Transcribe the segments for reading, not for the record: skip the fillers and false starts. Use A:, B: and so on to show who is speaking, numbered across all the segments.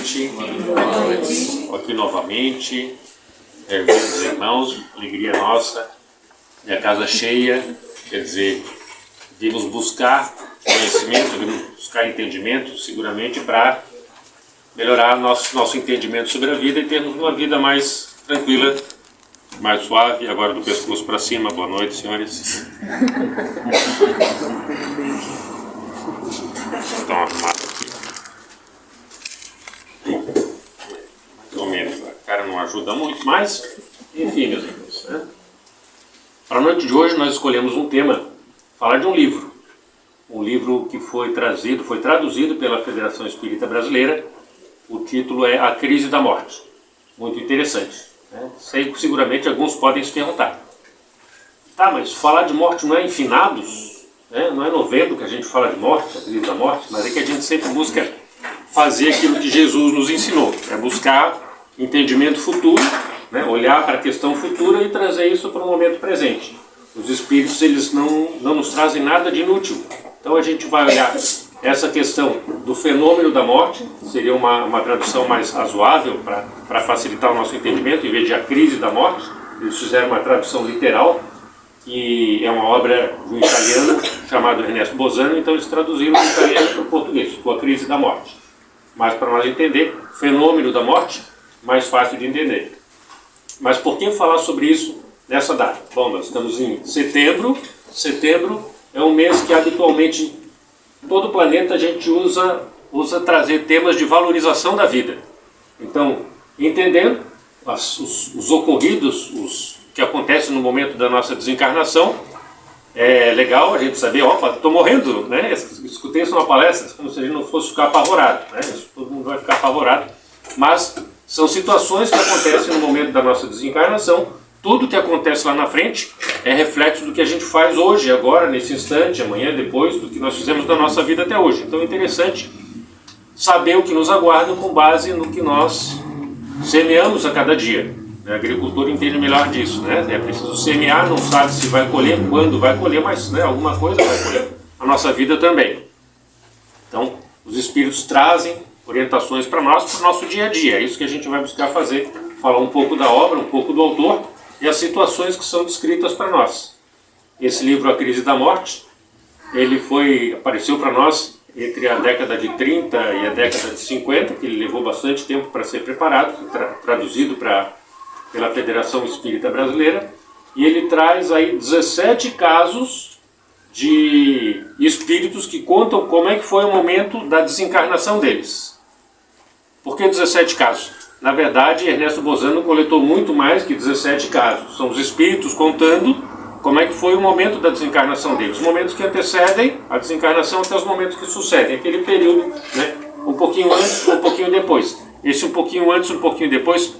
A: noite. Boa noite. Aqui novamente, meus irmãos, alegria nossa, minha casa cheia, quer dizer, vimos buscar conhecimento, vimos buscar entendimento, seguramente para melhorar nosso entendimento sobre a vida e termos uma vida mais tranquila, mais suave. Agora do pescoço para cima. Boa noite, senhores. Estão arrumados aqui. Mais ou menos. A cara não ajuda muito, mas enfim, meus amigos, né? Para a noite de hoje nós escolhemos um tema, falar de um livro. Um livro que foi traduzido pela Federação Espírita Brasileira. O título é A Crise da Morte. Muito interessante, né? Sei que seguramente alguns podem se perguntar. Tá, mas falar de morte não é em finados? Né? Não é novembro que a gente fala de morte, a crise da morte, mas é que a gente sempre busca fazer aquilo que Jesus nos ensinou. É buscar entendimento futuro, né? Olhar para a questão futura e trazer isso para o momento presente. Os espíritos, eles não nos trazem nada de inútil. Então a gente vai olhar essa questão do fenômeno da morte, seria uma tradução mais razoável para facilitar o nosso entendimento, em vez de a crise da morte. Eles fizeram uma tradução literal, que é uma obra de um italiano chamado Ernesto Bozano, então eles traduziram do italiano para o português, com a crise da morte. Mas para nós entender, fenômeno da morte, mais fácil de entender. Mas por que falar sobre isso nessa data? Bom, nós estamos em setembro. Setembro é um mês que habitualmente todo o planeta a gente usa trazer temas de valorização da vida. Então, entendendo os ocorridos, os que acontecem no momento da nossa desencarnação, é legal a gente saber, opa, estou morrendo, né? Escutei isso numa palestra, como se a gente não fosse ficar apavorado, né? Todo mundo vai ficar apavorado, mas são situações que acontecem no momento da nossa desencarnação. Tudo que acontece lá na frente é reflexo do que a gente faz hoje, agora, nesse instante, amanhã, depois, do que nós fizemos da nossa vida até hoje. Então é interessante saber o que nos aguarda com base no que nós semeamos a cada dia. O agricultor entende melhor disso, né? É preciso semear, não sabe se vai colher, quando vai colher, mas né, alguma coisa vai colher. A nossa vida também. Então, os espíritos trazem orientações para nós, para o nosso dia a dia. É isso que a gente vai buscar fazer, falar um pouco da obra, um pouco do autor e as situações que são descritas para nós. Esse livro, A Crise da Morte, ele apareceu para nós entre a década de 30 e a década de 50, que ele levou bastante tempo para ser preparado, traduzido pela Federação Espírita Brasileira, e ele traz aí 17 casos de espíritos que contam como é que foi o momento da desencarnação deles. Por que 17 casos? Na verdade, Ernesto Bozano coletou muito mais que 17 casos. São os espíritos contando como é que foi o momento da desencarnação deles. Os momentos que antecedem a desencarnação até os momentos que sucedem. Aquele período, né? Um pouquinho antes, um pouquinho depois. Esse um pouquinho antes, um pouquinho depois,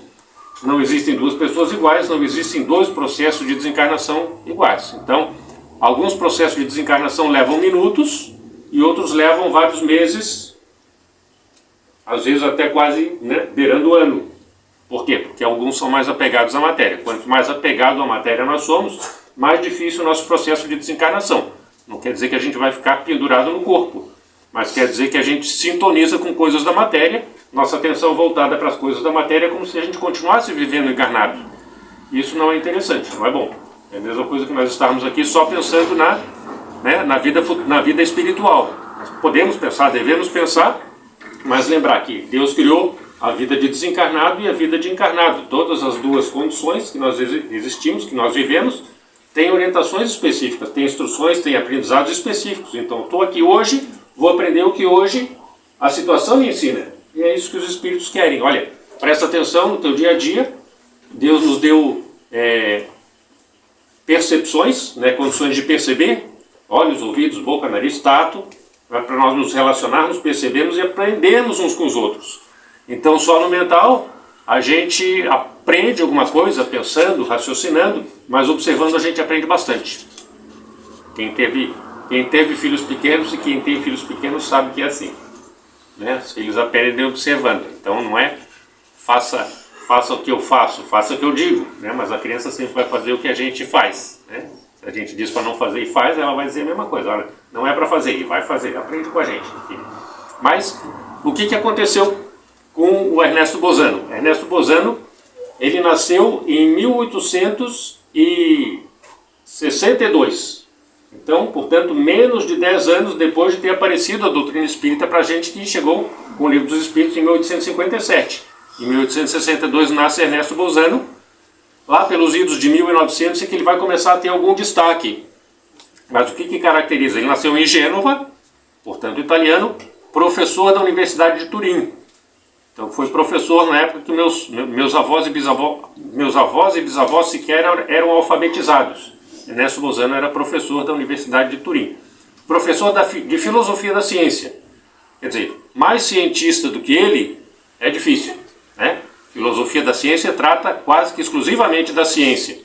A: não existem duas pessoas iguais, não existem dois processos de desencarnação iguais. Então, alguns processos de desencarnação levam minutos e outros levam vários meses, às vezes até quase, né, beirando o ano. Por quê? Porque alguns são mais apegados à matéria. Quanto mais apegado à matéria nós somos, mais difícil o nosso processo de desencarnação. Não quer dizer que a gente vai ficar pendurado no corpo, mas quer dizer que a gente sintoniza com coisas da matéria, nossa atenção voltada para as coisas da matéria, como se a gente continuasse vivendo encarnado. Isso não é interessante, não é bom. É a mesma coisa que nós estarmos aqui só pensando na vida espiritual. Nós podemos pensar, devemos pensar, mas lembrar que Deus criou a vida de desencarnado e a vida de encarnado. Todas as duas condições que nós existimos, que nós vivemos, têm orientações específicas, têm instruções, têm aprendizados específicos. Então, estou aqui hoje, vou aprender o que hoje a situação me ensina. E é isso que os espíritos querem. Olha, presta atenção no teu dia a dia. Deus nos deu percepções, né, condições de perceber, olhos, ouvidos, boca, nariz, tato, para nós nos relacionarmos, percebermos e aprendermos uns com os outros. Então, só no mental, a gente aprende alguma coisa, pensando, raciocinando, mas observando a gente aprende bastante. Quem teve filhos pequenos e quem tem filhos pequenos sabe que é assim. Né? Os filhos aprendem observando. Então, não é faça o que eu faço, faça o que eu digo. Né? Mas a criança sempre vai fazer o que a gente faz. Né? Se a gente diz para não fazer e faz, ela vai dizer a mesma coisa. Olha, não é para fazer e vai fazer, aprende com a gente. Enfim. Mas o que aconteceu com o Ernesto Bozano. Ernesto Bozano, ele nasceu em 1862. Então, portanto, menos de 10 anos depois de ter aparecido a doutrina espírita para a gente, que chegou com o Livro dos Espíritos em 1857. Em 1862 nasce Ernesto Bozano. Lá pelos idos de 1900 é que ele vai começar a ter algum destaque. Mas o que caracteriza? Ele nasceu em Gênova, portanto italiano, professor da Universidade de Turim. Então foi professor na época que meus avós e bisavós sequer eram alfabetizados. Ernesto Bozano era professor da Universidade de Turim. Professor de filosofia da ciência. Quer dizer, mais cientista do que ele é difícil, né? Filosofia da ciência trata quase que exclusivamente da ciência.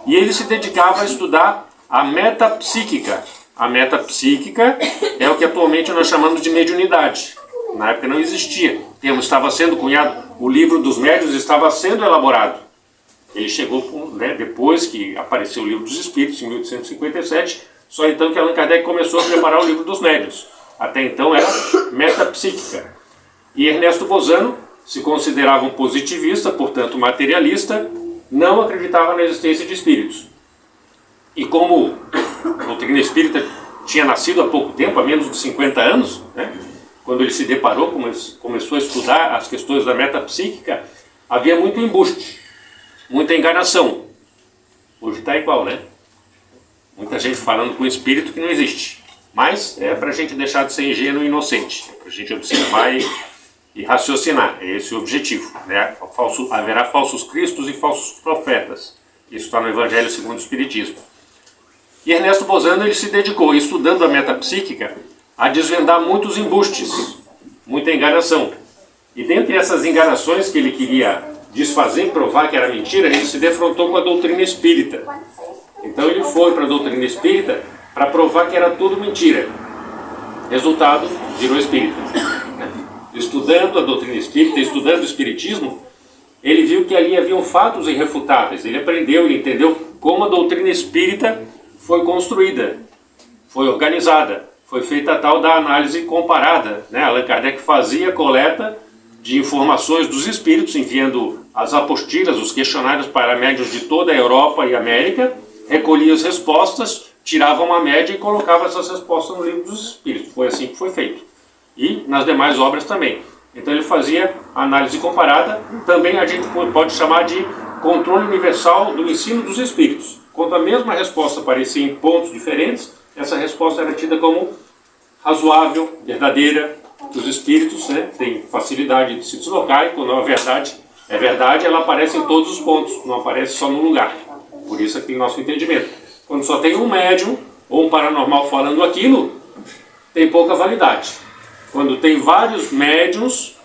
A: E ele se dedicava a estudar a metapsíquica. A metapsíquica é o que atualmente nós chamamos de mediunidade. Na época não existia. O termo estava sendo cunhado, o livro dos médiuns estava sendo elaborado. Ele chegou, né, depois que apareceu o Livro dos Espíritos, em 1857, só então que Allan Kardec começou a preparar o Livro dos Médiuns. Até então era metapsíquica. E Ernesto Bozano se considerava um positivista, portanto materialista, não acreditava na existência de espíritos. E como a doutrina espírita tinha nascido há pouco tempo, há menos de 50 anos, né, quando ele se deparou, começou a estudar as questões da metapsíquica, havia muito embuste, muita enganação. Hoje está igual, né? Muita gente falando com o espírito que não existe. Mas é para a gente deixar de ser ingênuo e inocente, é para a gente observar e raciocinar. É esse o objetivo, né? Haverá falsos cristos e falsos profetas. Isso está no Evangelho segundo o Espiritismo. E Ernesto Bozano, ele se dedicou, estudando a metapsíquica, a desvendar muitos embustes, muita enganação. E dentre essas enganações que ele queria desfazer, provar que era mentira, ele se defrontou com a doutrina espírita. Então ele foi para a doutrina espírita para provar que era tudo mentira. Resultado, virou espírita. Estudando a doutrina espírita, estudando o espiritismo, ele viu que ali haviam fatos irrefutáveis. Ele aprendeu, ele entendeu como a doutrina espírita foi construída, foi organizada, foi feita a tal da análise comparada, né? Allan Kardec fazia coleta de informações dos espíritos, enviando as apostilas, os questionários para médiuns de toda a Europa e América, recolhia as respostas, tirava uma média e colocava essas respostas no Livro dos Espíritos. Foi assim que foi feito. E nas demais obras também. Então ele fazia análise comparada, também a gente pode chamar de controle universal do ensino dos espíritos. Quando a mesma resposta aparecia em pontos diferentes, essa resposta era tida como razoável, verdadeira. Os espíritos, né, têm facilidade de se deslocar, e quando a verdade é verdade, ela aparece em todos os pontos, não aparece só no lugar. Por isso aqui o nosso entendimento. Quando só tem um médium ou um paranormal falando aquilo, tem pouca validade. Quando tem vários médiuns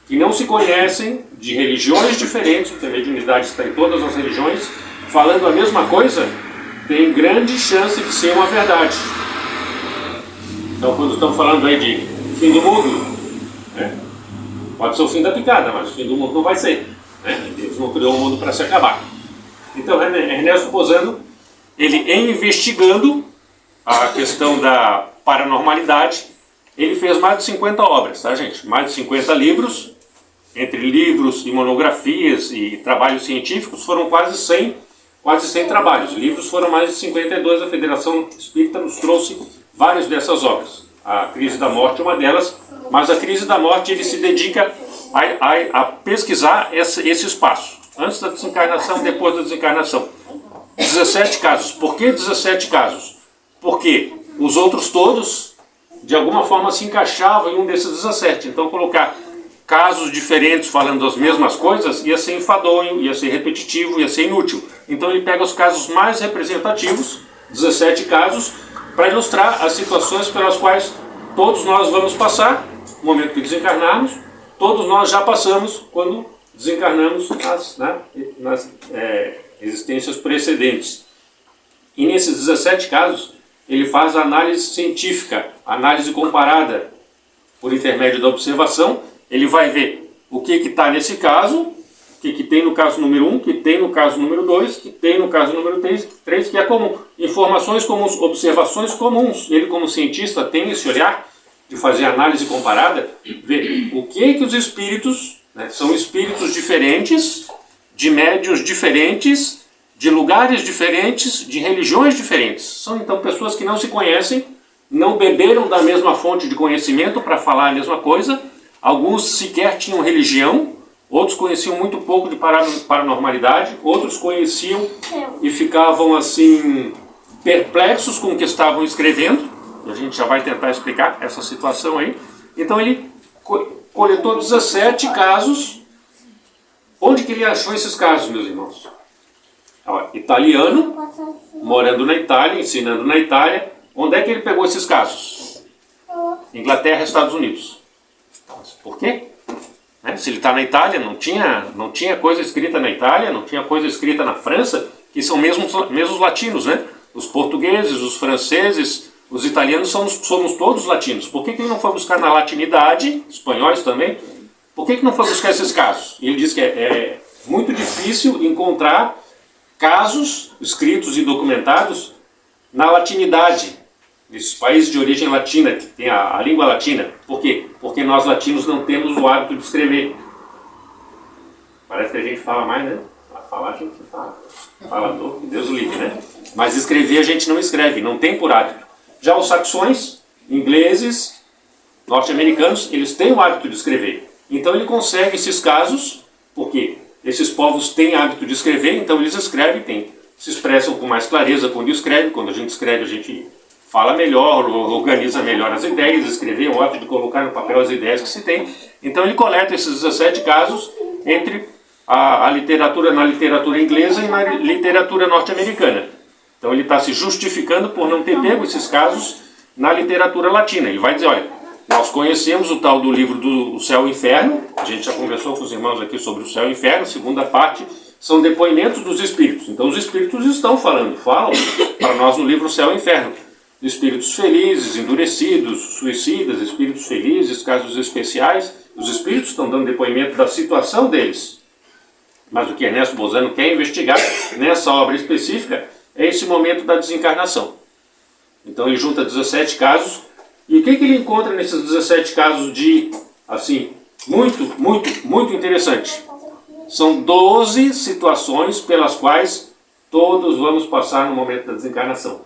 A: que não se conhecem, de religiões diferentes, porque a mediunidade está em todas as religiões, falando a mesma coisa, tem grande chance de ser uma verdade. Então, quando estão falando aí de fim do mundo, né, pode ser o fim da picada, mas o fim do mundo não vai ser, né? Deus não criou o mundo para se acabar. Então, Ernesto Bozano, ele investigando a questão da paranormalidade, ele fez mais de 50 obras, tá, gente? Mais de 50 livros, entre livros e monografias e trabalhos científicos, foram quase 100 trabalhos. Livros foram mais de 52, a Federação Espírita nos trouxe várias dessas obras. A Crise da Morte é uma delas, mas a Crise da Morte ele se dedica a pesquisar esse espaço, antes da desencarnação e depois da desencarnação. 17 casos. Por que 17 casos? Porque os outros todos, de alguma forma, se encaixavam em um desses 17. Então, colocar casos diferentes falando as mesmas coisas ia ser enfadonho, ia ser repetitivo, ia ser inútil. Então, ele pega os casos mais representativos, 17 casos, para ilustrar as situações pelas quais todos nós vamos passar no momento que desencarnarmos. Todos nós já passamos quando desencarnamos nas existências precedentes. E nesses 17 casos, ele faz a análise científica, análise comparada por intermédio da observação. Ele vai ver o que está nesse caso, o que tem no caso número 1, que tem no caso número 2, que tem no caso número 3, que é comum. Informações comuns, observações comuns. Ele, como cientista, tem esse olhar de fazer análise comparada, ver o que os espíritos, né, são espíritos diferentes, de médiuns diferentes, de lugares diferentes, de religiões diferentes. São então pessoas que não se conhecem, não beberam da mesma fonte de conhecimento para falar a mesma coisa. Alguns sequer tinham religião, outros conheciam muito pouco de paranormalidade, outros conheciam e ficavam assim perplexos com o que estavam escrevendo. E a gente já vai tentar explicar essa situação aí. Então ele coletou 17 casos. Onde que ele achou esses casos, meus irmãos? Italiano, morando na Itália, ensinando na Itália. Onde é que ele pegou esses casos? Inglaterra e Estados Unidos. Por quê? Se ele está na Itália, não tinha coisa escrita na Itália, não tinha coisa escrita na França, que são mesmos latinos, né? Os portugueses, os franceses, os italianos somos todos latinos. Por que ele não foi buscar na latinidade, espanhóis também? Por que não foi buscar esses casos? Ele diz que é muito difícil encontrar casos escritos e documentados na latinidade, nesses países de origem latina, que tem a língua latina. Por quê? Porque nós latinos não temos o hábito de escrever. Parece que a gente fala mais, né? Falar a gente fala. Falador, que Deus o livre, né? Mas escrever a gente não escreve, não tem por hábito. Já os saxões, ingleses, norte-americanos, eles têm o hábito de escrever. Então ele consegue esses casos, porque esses povos têm hábito de escrever, então eles escrevem, se expressam com mais clareza quando escreve. Quando a gente escreve, a gente fala melhor, organiza melhor as ideias. Escrever é o hábito de colocar no papel as ideias que se tem. Então ele coleta esses 17 casos entre na literatura inglesa e na literatura norte-americana. Então ele está se justificando por não ter pego esses casos na literatura latina. Ele vai dizer, olha, nós conhecemos o tal do livro do Céu e Inferno, a gente já conversou com os irmãos aqui sobre o Céu e Inferno, a segunda parte são depoimentos dos espíritos. Então os espíritos falam para nós no livro Céu e Inferno. Espíritos felizes, endurecidos, suicidas, espíritos felizes, casos especiais. Os espíritos estão dando depoimento da situação deles. Mas o que Ernesto Bozano quer investigar nessa obra específica é esse momento da desencarnação. Então ele junta 17 casos. E o que ele encontra nesses 17 casos de, assim, muito interessante? São 12 situações pelas quais todos vamos passar no momento da desencarnação.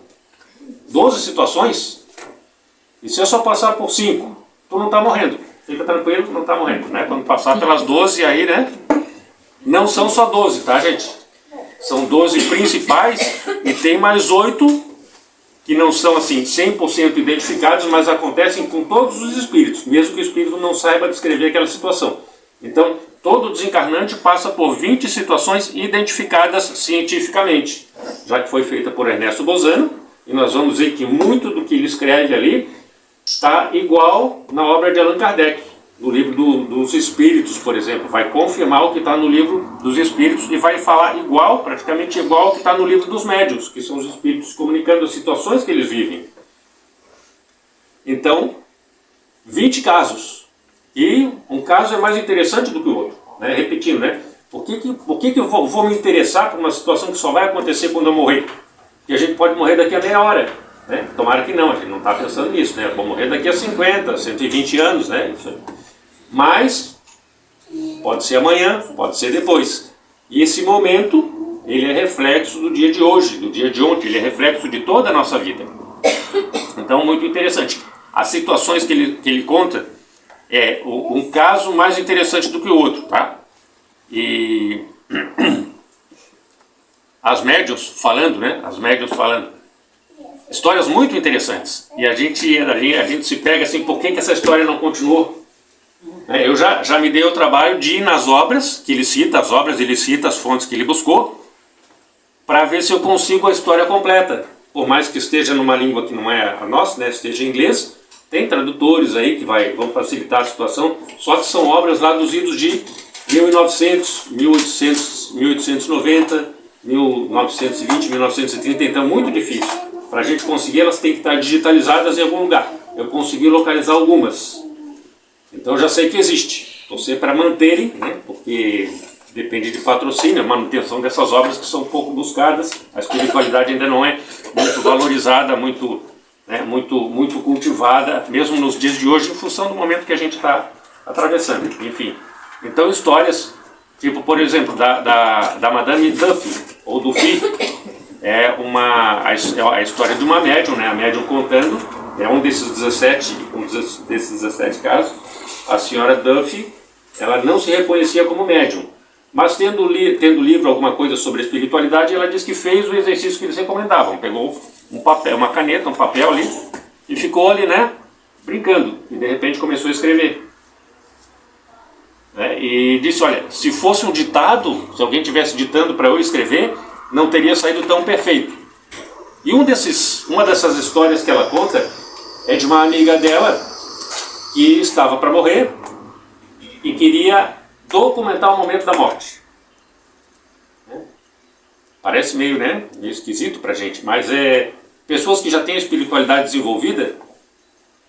A: 12 situações? E se eu só passar por 5, tu não está morrendo. Fica tranquilo, não está morrendo, né? Quando passar pelas 12 aí, né? Não são só 12, tá, gente? São 12 principais e tem mais 8 que não são assim 100% identificados, mas acontecem com todos os espíritos, mesmo que o espírito não saiba descrever aquela situação. Então, todo desencarnante passa por 20 situações identificadas cientificamente, já que foi feita por Ernesto Bozano, e nós vamos ver que muito do que ele escreve ali está igual na obra de Allan Kardec. No livro dos Espíritos, por exemplo, vai confirmar o que está no livro dos Espíritos e vai falar praticamente igual ao que está no livro dos Médiuns, que são os Espíritos comunicando as situações que eles vivem. Então, 20 casos. E um caso é mais interessante do que o outro. Né? Repetindo, né? Por que eu vou me interessar por uma situação que só vai acontecer quando eu morrer? Porque a gente pode morrer daqui a meia hora. Né? Tomara que não, a gente não está pensando nisso. Né? Eu vou morrer daqui a 50, 120 anos. Né? Mas pode ser amanhã, pode ser depois. E esse momento, ele é reflexo do dia de hoje, do dia de ontem, ele é reflexo de toda a nossa vida. Então, muito interessante. As situações que ele conta é um caso mais interessante do que o outro, tá? E as médiuns falando, né? As médiuns falando. Histórias muito interessantes. E a gente se pega assim, por que essa história não continuou? Eu já me dei o trabalho de ir nas obras que ele cita, as fontes que ele buscou, para ver se eu consigo a história completa. Por mais que esteja numa língua que não é a nossa, né, esteja em inglês, tem tradutores aí que vão facilitar a situação, só que são obras lá dos idos de 1900, 1800, 1890, 1920, 1930, então muito difícil. Para a gente conseguir, elas têm que estar digitalizadas em algum lugar. Eu consegui localizar algumas. Então eu já sei que existe. Torcer para manterem, né? Porque depende de patrocínio, a manutenção dessas obras que são pouco buscadas, a espiritualidade ainda não é muito valorizada, muito né, muito cultivada, mesmo nos dias de hoje, em função do momento que a gente está atravessando. Enfim, então histórias, tipo, por exemplo, da Madame Duffy, ou Duffy, é a história de uma médium, né, a médium contando, é um desses 17 casos. A senhora Duffy, ela não se reconhecia como médium, mas tendo livro alguma coisa sobre espiritualidade, ela disse que fez o exercício que eles recomendavam. Pegou um papel, uma caneta, um papel ali, e ficou ali, né, brincando. E de repente começou a escrever. E disse, olha, se fosse um ditado, se alguém estivesse ditando para eu escrever, não teria saído tão perfeito. E uma dessas histórias que ela conta é de uma amiga dela que estava para morrer e queria documentar o momento da morte. Parece meio esquisito para a gente, mas pessoas que já têm a espiritualidade desenvolvida,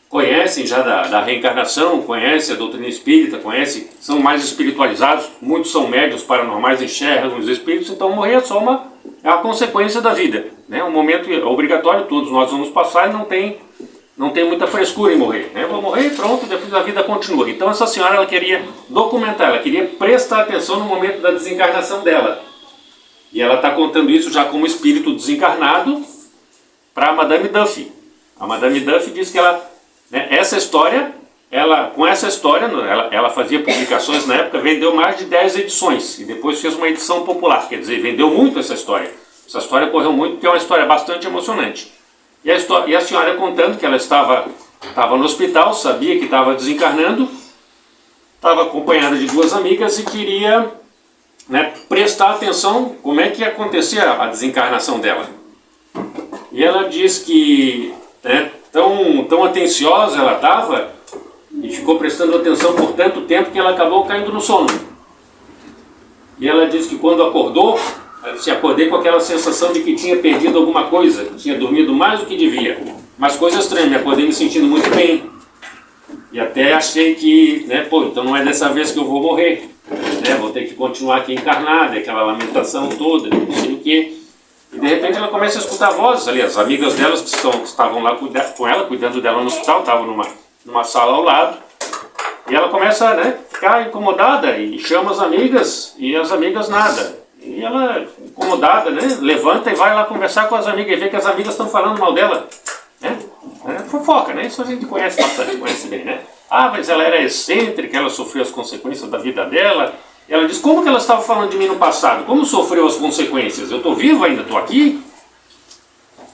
A: conhecem já da reencarnação, conhecem a doutrina espírita, são mais espiritualizados, muitos são médiuns paranormais, enxergam os espíritos, então morrer é só uma consequência da vida, né? Um momento obrigatório, todos nós vamos passar e não tem muita frescura em morrer, né? Vou morrer e pronto, depois a vida continua. Então essa senhora, ela queria documentar, ela queria prestar atenção no momento da desencarnação dela. E ela está contando isso já como espírito desencarnado para a Madame Duffy. A Madame Duffy diz que ela, essa história, com essa história, ela fazia publicações na época, vendeu mais de 10 edições e depois fez uma edição popular, quer dizer, vendeu muito essa história. Essa história correu muito porque é uma história bastante emocionante. E a senhora contando que ela estava no hospital, sabia que estava desencarnando, estava acompanhada de duas amigas e queria, prestar atenção como é que acontecia a desencarnação dela. E ela diz que tão atenciosa ela estava e ficou prestando atenção por tanto tempo que ela acabou caindo no sono. E ela diz que quando acordou, se acordei com aquela sensação de que tinha perdido alguma coisa, que tinha dormido mais do que devia. Mas coisa estranha, me acordei me sentindo muito bem. E até achei que, então não é dessa vez que eu vou morrer. Vou ter que continuar aqui encarnada, aquela lamentação toda, não sei o quê. E de repente ela começa a escutar vozes ali, as amigas delas que estavam lá com ela, cuidando dela no hospital, estavam numa sala ao lado. E ela começa a ficar incomodada e chama as amigas, e as amigas nada. E ela, incomodada, levanta e vai lá conversar com as amigas e vê que as amigas estão falando mal dela. Fofoca, isso a gente conhece bastante, conhece bem, Ah, mas ela era excêntrica, ela sofreu as consequências da vida dela. Ela diz, como que ela estava falando de mim no passado? Como sofreu as consequências? Eu estou vivo ainda, estou aqui?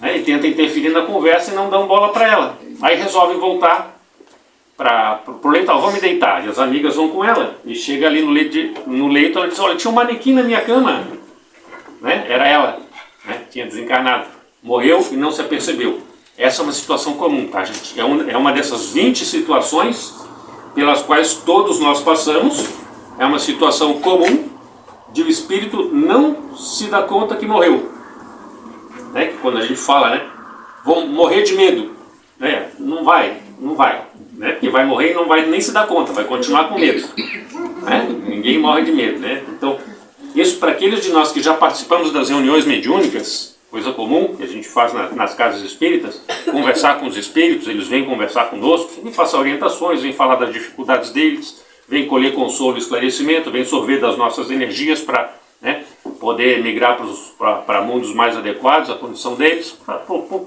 A: E tenta interferir na conversa e não dão bola para ela. Aí resolve voltar para o leito, vou me deitar. E as amigas vão com ela. E chega ali no leito, ela diz, olha, tinha um manequim na minha cama. Era ela, tinha desencarnado. Morreu e não se apercebeu. Essa é uma situação comum, tá, gente? É uma dessas 20 situações pelas quais todos nós passamos. É uma situação comum de o espírito não se dar conta que morreu. Que quando a gente fala, vou morrer de medo. Não vai. Porque vai morrer e não vai nem se dar conta, vai continuar com medo. Ninguém morre de medo, Então, isso para aqueles de nós que já participamos das reuniões mediúnicas, coisa comum que a gente faz nas casas espíritas, conversar com os espíritos, eles vêm conversar conosco, vêm passar orientações, vêm falar das dificuldades deles, vem colher consolo e esclarecimento, vem sorver das nossas energias para poder migrar para mundos mais adequados à condição deles,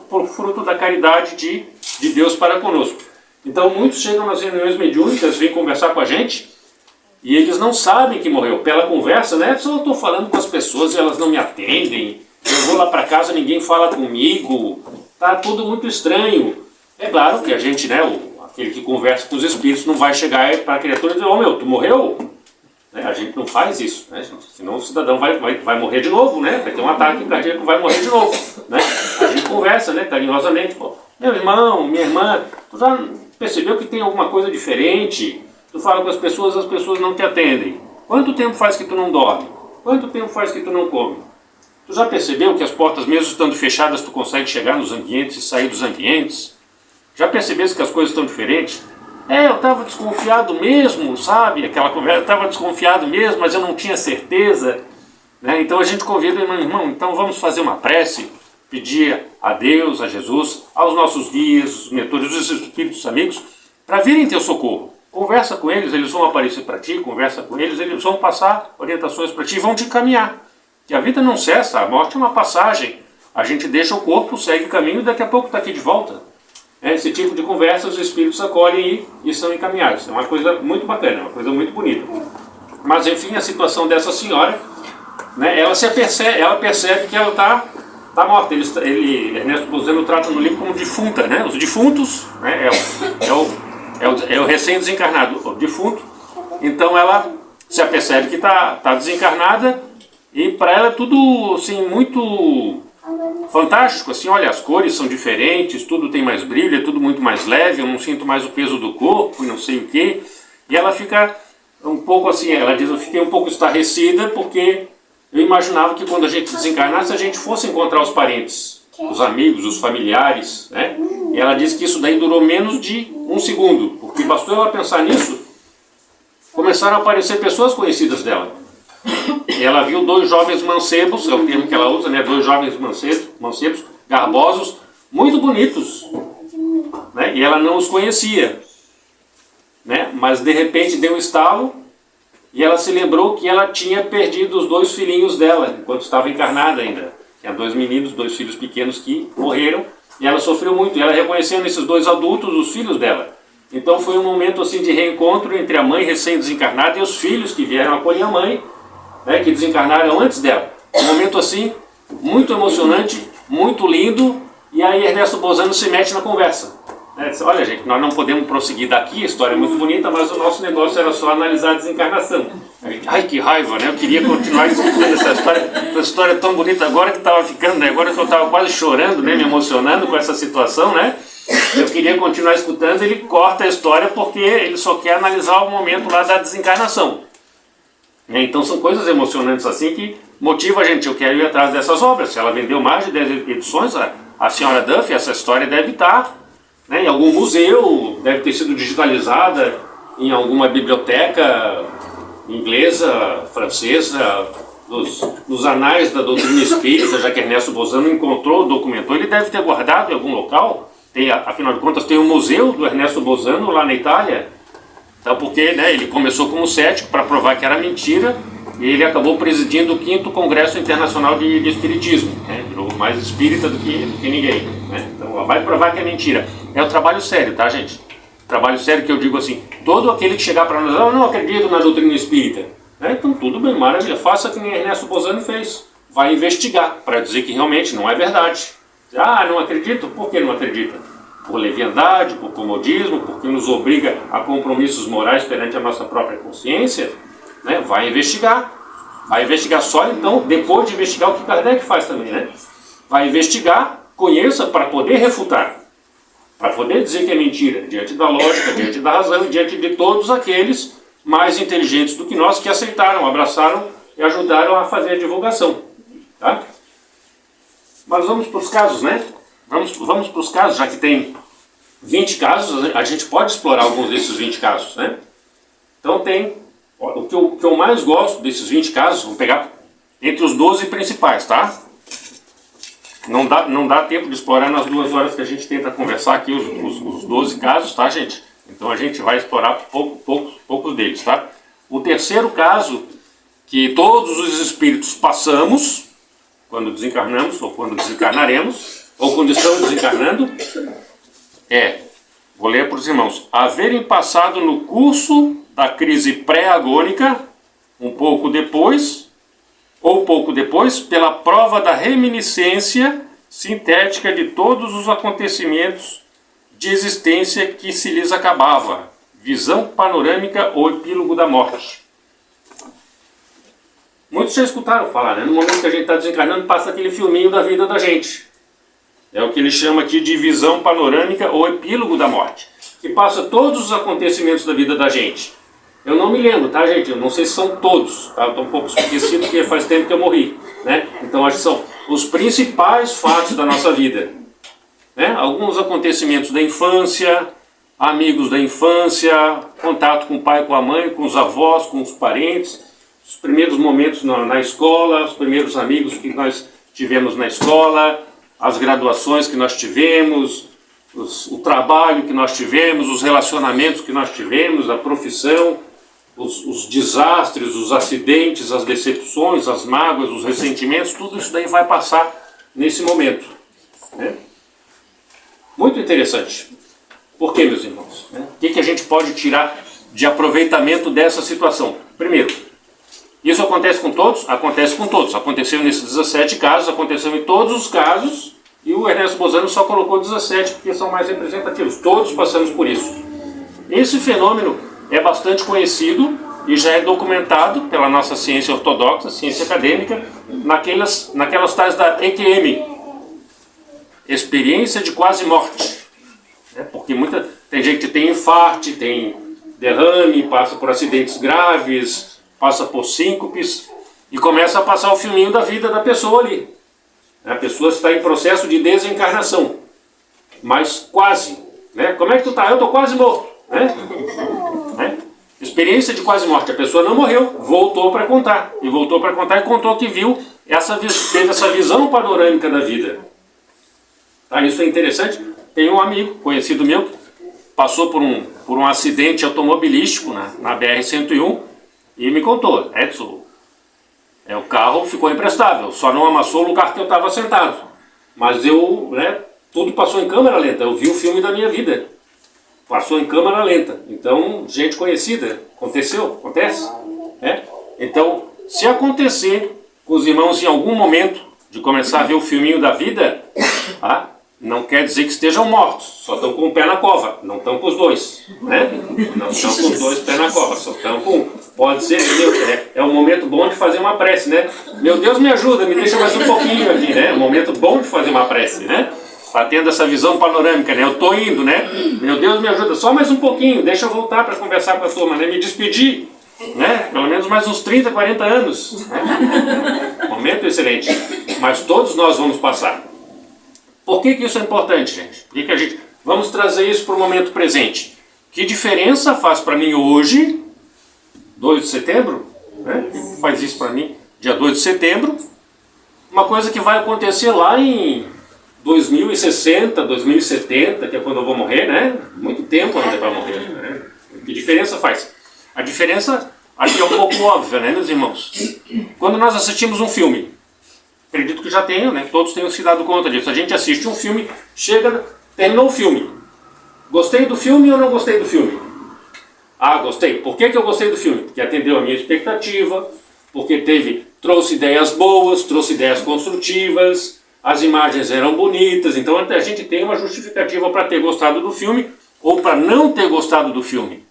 A: por fruto da caridade de Deus para conosco. Então muitos chegam nas reuniões mediúnicas, vêm conversar com a gente, e eles não sabem que morreu. Pela conversa, só eu estou falando com as pessoas e elas não me atendem, eu vou lá para casa, ninguém fala comigo, está tudo muito estranho. É claro que a gente, aquele que conversa com os espíritos não vai chegar para a criatura e dizer, tu morreu? A gente não faz isso, gente? Senão o cidadão vai morrer de novo, vai ter um ataque cardíaco, vai morrer de novo. A gente conversa, carinhosamente, meu irmão, minha irmã, tu já percebeu que tem alguma coisa diferente? Tu fala com as pessoas não te atendem. Quanto tempo faz que tu não dorme? Quanto tempo faz que tu não come? Tu já percebeu que as portas, mesmo estando fechadas, tu consegue chegar nos ambientes e sair dos ambientes? Já percebeste que as coisas estão diferentes? Eu estava desconfiado mesmo, sabe? Aquela conversa, eu estava desconfiado mesmo, mas eu não tinha certeza. Então a gente convida o irmão, então vamos fazer uma prece, pedir a Deus, a Jesus, aos nossos guias, os mentores, os espíritos amigos, para virem teu socorro. Conversa com eles vão aparecer para ti, conversa com eles vão passar orientações para ti e vão te encaminhar. Que a vida não cessa, a morte é uma passagem. A gente deixa o corpo, segue o caminho e daqui a pouco está aqui de volta. Esse tipo de conversa os espíritos acolhem e são encaminhados. É uma coisa muito bacana, uma coisa muito bonita. Mas enfim, a situação dessa senhora, né, ela percebe que ela está morta. Ernesto Bozano trata no livro como defunta, né? Os defuntos, né, é o recém-desencarnado, o defunto. Então ela se apercebe que está desencarnada e para ela é tudo assim, muito fantástico. Assim, olha, as cores são diferentes, tudo tem mais brilho, é tudo muito mais leve, eu não sinto mais o peso do corpo e não sei o quê. E ela fica um pouco assim, ela diz, eu fiquei um pouco estarrecida porque eu imaginava que quando a gente desencarnasse a gente fosse encontrar os parentes, os amigos, os familiares, né? E ela diz que isso daí durou menos de um segundo, porque bastou ela pensar nisso, começaram a aparecer pessoas conhecidas dela. E ela viu dois jovens mancebos, é o termo que ela usa, né? Dois jovens mancebos, garbosos, muito bonitos, né? E ela não os conhecia, né? Mas de repente deu um estalo e ela se lembrou que ela tinha perdido os dois filhinhos dela, enquanto estava encarnada ainda. Tinha dois meninos, dois filhos pequenos que morreram, e ela sofreu muito. E ela reconheceu nesses dois adultos os filhos dela. Então foi um momento assim de reencontro entre a mãe recém-desencarnada e os filhos que vieram acolher a mãe, né, que desencarnaram antes dela. Um momento assim muito emocionante, muito lindo. E aí Ernesto Bozano se mete na conversa. Diz, olha gente, nós não podemos prosseguir daqui, a história é muito bonita, mas o nosso negócio era só analisar a desencarnação. A gente, ai que raiva, né? Eu queria continuar escutando essa história tão bonita agora que estava ficando, né? Agora que eu estava quase chorando, né? Me emocionando com essa situação, né? Eu queria continuar escutando, ele corta a história porque ele só quer analisar o momento lá da desencarnação. Então são coisas emocionantes assim que motivam a gente. Eu quero ir atrás dessas obras. Se ela vendeu mais de 10 edições, a senhora Duffy, essa história deve estar, né, em algum museu, deve ter sido digitalizada em alguma biblioteca inglesa, francesa, nos anais da doutrina espírita, já que Ernesto Bozano encontrou, documentou, ele deve ter guardado em algum local. Afinal de contas, tem um museu do Ernesto Bozano lá na Itália. Então, porque, né, ele começou como cético para provar que era mentira e ele acabou presidindo o 5º Congresso Internacional de Espiritismo, né, virou mais espírita do que ninguém, né? Então, vai provar que é mentira. É um trabalho sério, tá, gente? Trabalho sério que eu digo assim, todo aquele que chegar para nós, eu não acredito na doutrina espírita, né? Então tudo bem, maravilha, faça que nem Ernesto Bozano fez, vai investigar para dizer que realmente não é verdade. Ah, não acredito? Por que não acredita? Por leviandade, por comodismo, porque nos obriga a compromissos morais perante a nossa própria consciência, né? Vai investigar só então, depois de investigar o que Kardec faz também, né? Vai investigar, conheça para poder refutar, para poder dizer que é mentira, diante da lógica, diante da razão e diante de todos aqueles mais inteligentes do que nós que aceitaram, abraçaram e ajudaram a fazer a divulgação, tá? Mas vamos para os casos, né? Vamos para os casos, já que tem 20 casos, a gente pode explorar alguns desses 20 casos, né? Então tem, o que eu mais gosto desses 20 casos, vamos pegar entre os 12 principais, tá? Não dá tempo de explorar nas 2 horas que a gente tenta conversar aqui os 12 casos, tá, gente? Então a gente vai explorar poucos deles, tá? O terceiro caso, que todos os espíritos passamos quando desencarnamos, ou quando desencarnaremos, ou quando estamos desencarnando, vou ler para os irmãos, haverem passado no curso da crise pré-agônica, um pouco depois, pela prova da reminiscência sintética de todos os acontecimentos de existência que se lhes acabava, visão panorâmica ou epílogo da morte. Muitos já escutaram falar, né? No momento que a gente está desencarnando, passa aquele filminho da vida da gente. É o que ele chama aqui de visão panorâmica ou epílogo da morte, que passa todos os acontecimentos da vida da gente. Eu não me lembro, tá, gente? Eu não sei se são todos, tá? Eu estou um pouco esquecido porque faz tempo que eu morri, né? Então acho que são os principais fatos da nossa vida, né? Alguns acontecimentos da infância, amigos da infância, contato com o pai, com a mãe, com os avós, com os parentes, os primeiros momentos na escola, os primeiros amigos que nós tivemos na escola, as graduações que nós tivemos, o trabalho que nós tivemos, os relacionamentos que nós tivemos, a profissão, os desastres, os acidentes, as decepções, as mágoas, os ressentimentos, tudo isso daí vai passar nesse momento, né? Muito interessante. Por quê, meus irmãos? O que a gente pode tirar de aproveitamento dessa situação? Primeiro, isso acontece com todos? Acontece com todos. Aconteceu nesses 17 casos, aconteceu em todos os casos, e o Ernesto Bozano só colocou 17 porque são mais representativos. Todos passamos por isso. Esse fenômeno é bastante conhecido e já é documentado pela nossa ciência ortodoxa, ciência acadêmica, naquelas tais da EQM, experiência de quase morte. Porque tem gente que tem infarto, tem derrame, passa por acidentes graves, passa por síncopes e começa a passar o filminho da vida da pessoa ali. A pessoa está em processo de desencarnação, mas quase. Né? Como é que tu está? Eu estou quase morto. Né? Experiência de quase morte. A pessoa não morreu, voltou para contar. E voltou para contar e contou que viu, teve essa visão panorâmica da vida. Tá? Isso é interessante. Tem um amigo, conhecido meu, que passou por um acidente automobilístico na BR-101 e me contou: Edson, o carro ficou imprestável, só não amassou o lugar que eu estava sentado. Mas tudo passou em câmera lenta, eu vi o filme da minha vida. Passou em câmera lenta. Então, gente conhecida, acontece. Então, se acontecer com os irmãos em algum momento de começar a ver o filminho da vida, não quer dizer que estejam mortos, só estão com o pé na cova, não estão com os dois, né? Não estão com os dois pés na cova, só estão com... Pode ser, é um momento bom de fazer uma prece, né? Meu Deus me ajuda, me deixa mais um pouquinho aqui, né? É um momento bom de fazer uma prece, né? Tá tendo essa visão panorâmica, né? Eu tô indo, né? Meu Deus me ajuda, só mais um pouquinho, deixa eu voltar para conversar com a turma, né? Me despedir, né? Pelo menos mais uns 30, 40 anos. Né? Momento excelente. Mas todos nós vamos passar. Por que isso é importante, gente? Por que a gente... Vamos trazer isso para o momento presente. Que diferença faz para mim hoje, 2 de setembro? Né? Que faz isso para mim, dia 2 de setembro? Uma coisa que vai acontecer lá em 2060, 2070, que é quando eu vou morrer, né? Muito tempo ainda para morrer. Né? Que diferença faz? A diferença, acho que é um pouco óbvia, né, meus irmãos? Quando nós assistimos um filme, acredito que já tenham, né? Todos tenham se dado conta disso. A gente assiste um filme, terminou o filme. Gostei do filme ou não gostei do filme? Gostei. Por que eu gostei do filme? Porque atendeu a minha expectativa, porque trouxe ideias boas, trouxe ideias construtivas, as imagens eram bonitas, então a gente tem uma justificativa para ter gostado do filme ou para não ter gostado do filme.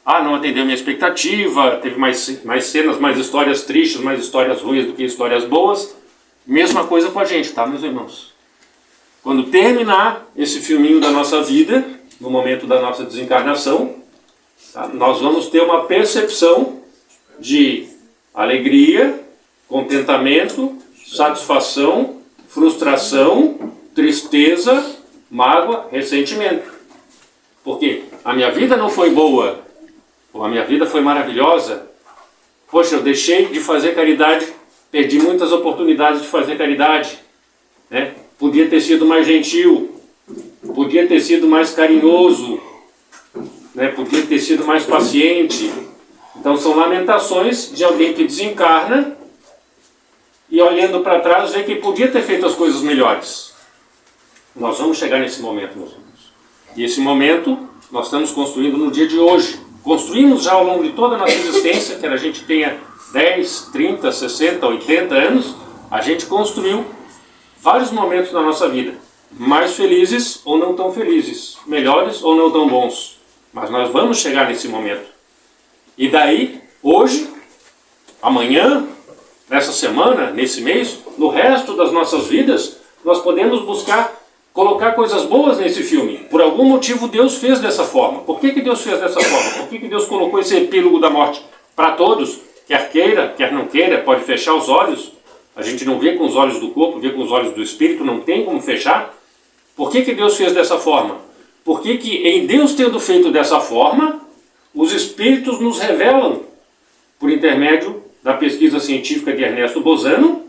A: Não atendeu a minha expectativa, teve mais cenas, mais histórias tristes, mais histórias ruins do que histórias boas. Mesma coisa com a gente, tá, meus irmãos? Quando terminar esse filminho da nossa vida, no momento da nossa desencarnação, tá, nós vamos ter uma percepção de alegria, contentamento, satisfação, frustração, tristeza, mágoa, ressentimento. Porque a minha vida não foi boa, ou a minha vida foi maravilhosa. Poxa, eu deixei de fazer caridade, perdi muitas oportunidades de fazer caridade, né? Podia ter sido mais gentil, podia ter sido mais carinhoso, né? Podia ter sido mais paciente. Então são lamentações de alguém que desencarna e olhando para trás vê que podia ter feito as coisas melhores. Nós vamos chegar nesse momento, meus irmãos. E esse momento nós estamos construindo no dia de hoje. Construímos já ao longo de toda a nossa existência, quer a gente tenha 10, 30, 60, 80 anos, a gente construiu vários momentos na nossa vida, mais felizes ou não tão felizes, melhores ou não tão bons, mas nós vamos chegar nesse momento. E daí, hoje, amanhã, nessa semana, nesse mês, no resto das nossas vidas, nós podemos buscar colocar coisas boas nesse filme. Por algum motivo Deus fez dessa forma. Por que Deus fez dessa forma? Por que Deus colocou esse epílogo da morte para todos? Quer queira, quer não queira, pode fechar os olhos. A gente não vê com os olhos do corpo, vê com os olhos do espírito, não tem como fechar. Por que Deus fez dessa forma? Porque em Deus tendo feito dessa forma, os espíritos nos revelam, por intermédio da pesquisa científica de Ernesto Bozano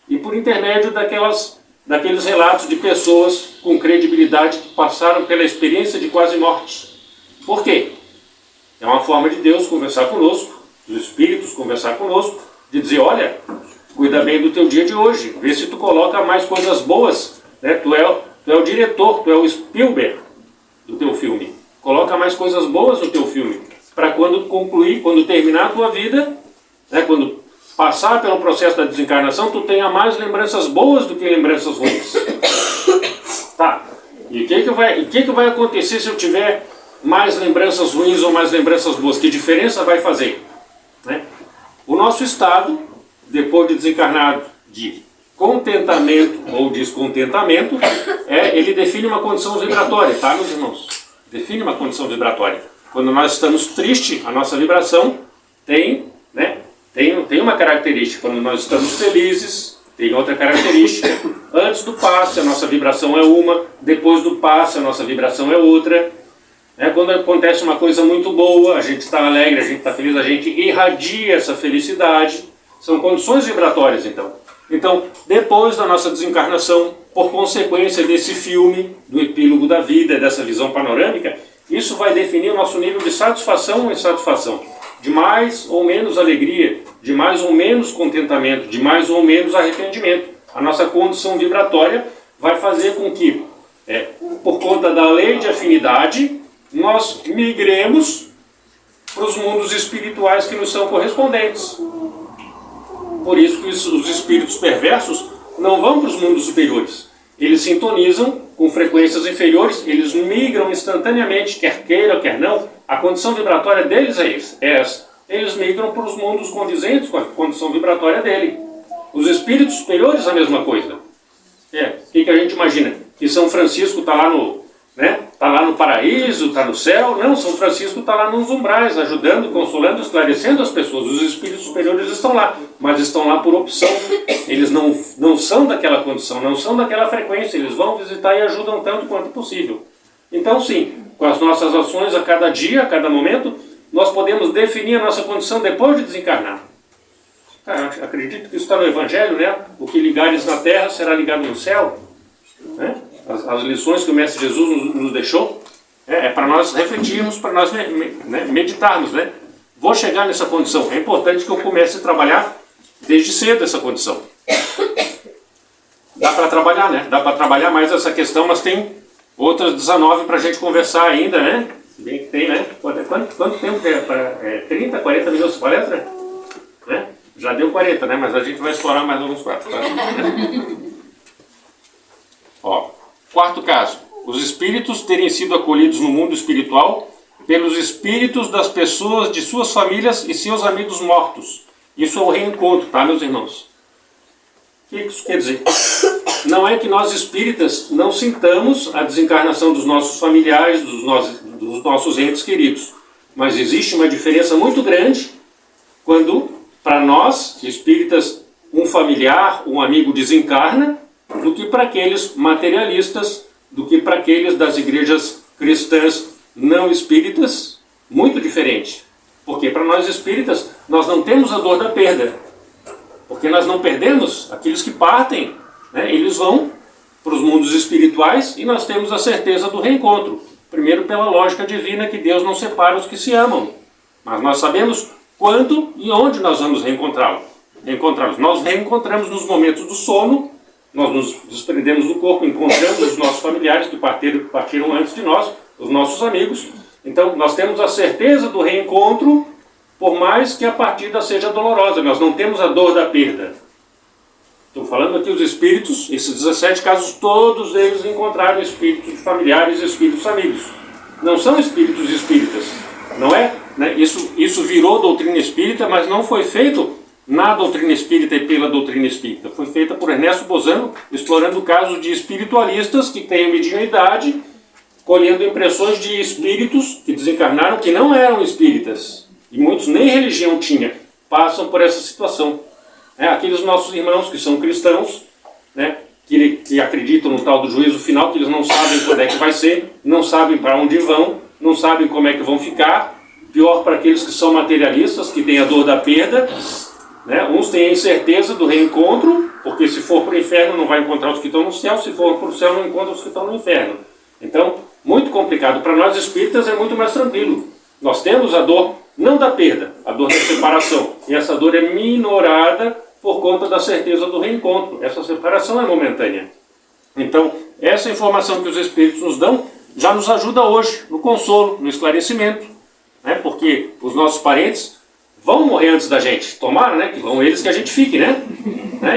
A: e por intermédio daquelas daqueles relatos de pessoas com credibilidade que passaram pela experiência de quase morte. Por quê? É uma forma de Deus conversar conosco, dos Espíritos conversar conosco, de dizer, olha, cuida bem do teu dia de hoje, vê se tu coloca mais coisas boas, né? Tu é o diretor, tu é o Spielberg do teu filme. Coloca mais coisas boas no teu filme, para quando concluir, quando terminar a tua vida, né? Quando passar pelo processo da desencarnação, tu tenha mais lembranças boas do que lembranças ruins. Tá, e o que vai acontecer se eu tiver mais lembranças ruins ou mais lembranças boas? Que diferença vai fazer? Né? O nosso estado, depois de desencarnado, de contentamento ou descontentamento, ele define uma condição vibratória, tá, meus irmãos? Define uma condição vibratória. Quando nós estamos tristes, a nossa vibração tem uma característica. Quando nós estamos felizes, tem outra característica. Antes do passe, a nossa vibração é uma. Depois do passe, a nossa vibração é outra. Quando acontece uma coisa muito boa, a gente está alegre, a gente está feliz, a gente irradia essa felicidade. São condições vibratórias, então. Então, depois da nossa desencarnação, por consequência desse filme, do epílogo da vida, dessa visão panorâmica, isso vai definir o nosso nível de satisfação ou insatisfação. De mais ou menos alegria, de mais ou menos contentamento, de mais ou menos arrependimento. A nossa condição vibratória vai fazer com que, por conta da lei de afinidade, nós migremos para os mundos espirituais que nos são correspondentes. Por isso que os espíritos perversos não vão para os mundos superiores. Eles sintonizam com frequências inferiores, eles migram instantaneamente, quer queira, quer não. A condição vibratória deles é essa. Eles migram para os mundos condizentes com a condição vibratória dele. Os espíritos superiores, a mesma coisa. O que a gente imagina? Que São Francisco está lá no paraíso, está no céu. Não, São Francisco está lá nos umbrais, ajudando, consolando, esclarecendo as pessoas. Os espíritos superiores estão lá, mas estão lá por opção. Eles não são daquela condição, não são daquela frequência. Eles vão visitar e ajudam tanto quanto possível. Então, sim, com as nossas ações a cada dia, a cada momento, nós podemos definir a nossa condição depois de desencarnar. Acredito que isso está no Evangelho, né? O que ligares na terra será ligado no céu. Né? As lições que o Mestre Jesus nos deixou é para nós refletirmos, para nós meditarmos. Né? Vou chegar nessa condição. É importante que eu comece a trabalhar desde cedo essa condição. Dá para trabalhar, né? Dá para trabalhar mais essa questão, mas tem outras 19 para a gente conversar ainda, né? Bem que tem, né? Quanto tempo é? 30, 40 minutos de palestra? Né? Já deu 40, né? Mas a gente vai explorar mais alguns 4. Tá? Ó, quarto caso. Os espíritos terem sido acolhidos no mundo espiritual pelos espíritos das pessoas de suas famílias e seus amigos mortos. Isso é o reencontro, tá, meus irmãos? O que isso quer dizer? Não é que nós espíritas não sintamos a desencarnação dos nossos familiares, dos nossos entes queridos. Mas existe uma diferença muito grande quando, para nós, espíritas, um familiar, um amigo desencarna, do que para aqueles materialistas, do que para aqueles das igrejas cristãs não espíritas, muito diferente. Porque para nós espíritas, nós não temos a dor da perda. Porque nós não perdemos aqueles que partem, né? Eles vão para os mundos espirituais e nós temos a certeza do reencontro. Primeiro pela lógica divina que Deus não separa os que se amam. Mas nós sabemos quando e onde nós vamos reencontrá-los. Nós reencontramos nos momentos do sono, nós nos desprendemos do corpo, encontramos os nossos familiares que partiram antes de nós, os nossos amigos. Então nós temos a certeza do reencontro, por mais que a partida seja dolorosa. Nós não temos a dor da perda. Estou falando aqui os espíritos, esses 17 casos, todos eles encontraram espíritos familiares e espíritos amigos. Não são espíritos espíritas. Não é? Né? Isso virou doutrina espírita, mas não foi feito na doutrina espírita e pela doutrina espírita. Foi feita por Ernesto Bozano, explorando casos de espiritualistas que têm mediunidade, colhendo impressões de espíritos que desencarnaram que não eram espíritas. E muitos nem religião tinham, passam por essa situação. Aqueles nossos irmãos que são cristãos, né, que acreditam no tal do juízo final, que eles não sabem quando é que vai ser, não sabem para onde vão, não sabem como é que vão ficar. Pior para aqueles que são materialistas, que têm a dor da perda, né? Uns têm a incerteza do reencontro, porque se for para o inferno não vai encontrar os que estão no céu, se for para o céu não encontra os que estão no inferno. Então, muito complicado. Para nós espíritas é muito mais tranquilo. Nós temos a dor, não da perda, a dor da separação. E essa dor é minorada por conta da certeza do reencontro. Essa separação é momentânea. Então, essa informação que os espíritos nos dão já nos ajuda hoje, no consolo, no esclarecimento, né? Porque os nossos parentes vão morrer antes da gente. Tomara, né? Que vão eles que a gente fique, né?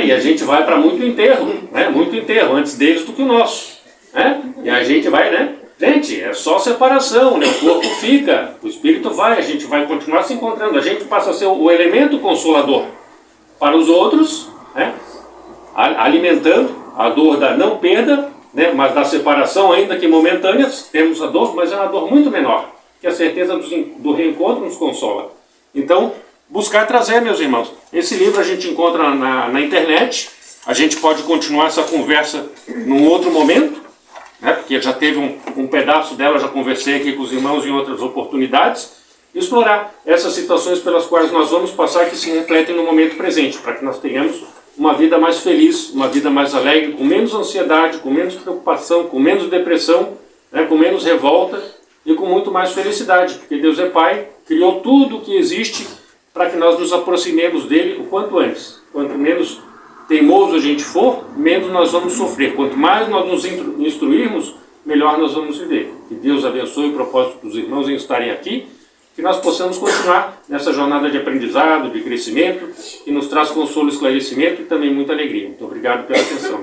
A: E a gente vai para muito enterro, né? Muito enterro, antes deles do que o nosso. Né? E a gente vai, né? Gente, é só separação, né? O corpo fica, o espírito vai, a gente vai continuar se encontrando. A gente passa a ser o elemento consolador para os outros, né? Alimentando a dor da não perda, né? Mas da separação, ainda que momentânea, temos a dor, mas é uma dor muito menor, que a certeza do reencontro nos consola. Então, buscar trazer, meus irmãos. Esse livro a gente encontra na internet, a gente pode continuar essa conversa num outro momento, né? Porque já teve um pedaço dela, já conversei aqui com os irmãos em outras oportunidades, explorar essas situações pelas quais nós vamos passar que se refletem no momento presente, para que nós tenhamos uma vida mais feliz, uma vida mais alegre, com menos ansiedade, com menos preocupação, com menos depressão, né? Com menos revolta e com muito mais felicidade, porque Deus é Pai, criou tudo o que existe para que nós nos aproximemos dele o quanto antes. Quanto menos teimoso a gente for, menos nós vamos sofrer. Quanto mais nós nos instruirmos, melhor nós vamos viver. Que Deus abençoe o propósito dos irmãos em estarem aqui, que nós possamos continuar nessa jornada de aprendizado, de crescimento, que nos traz consolo, esclarecimento e também muita alegria. Muito obrigado pela atenção.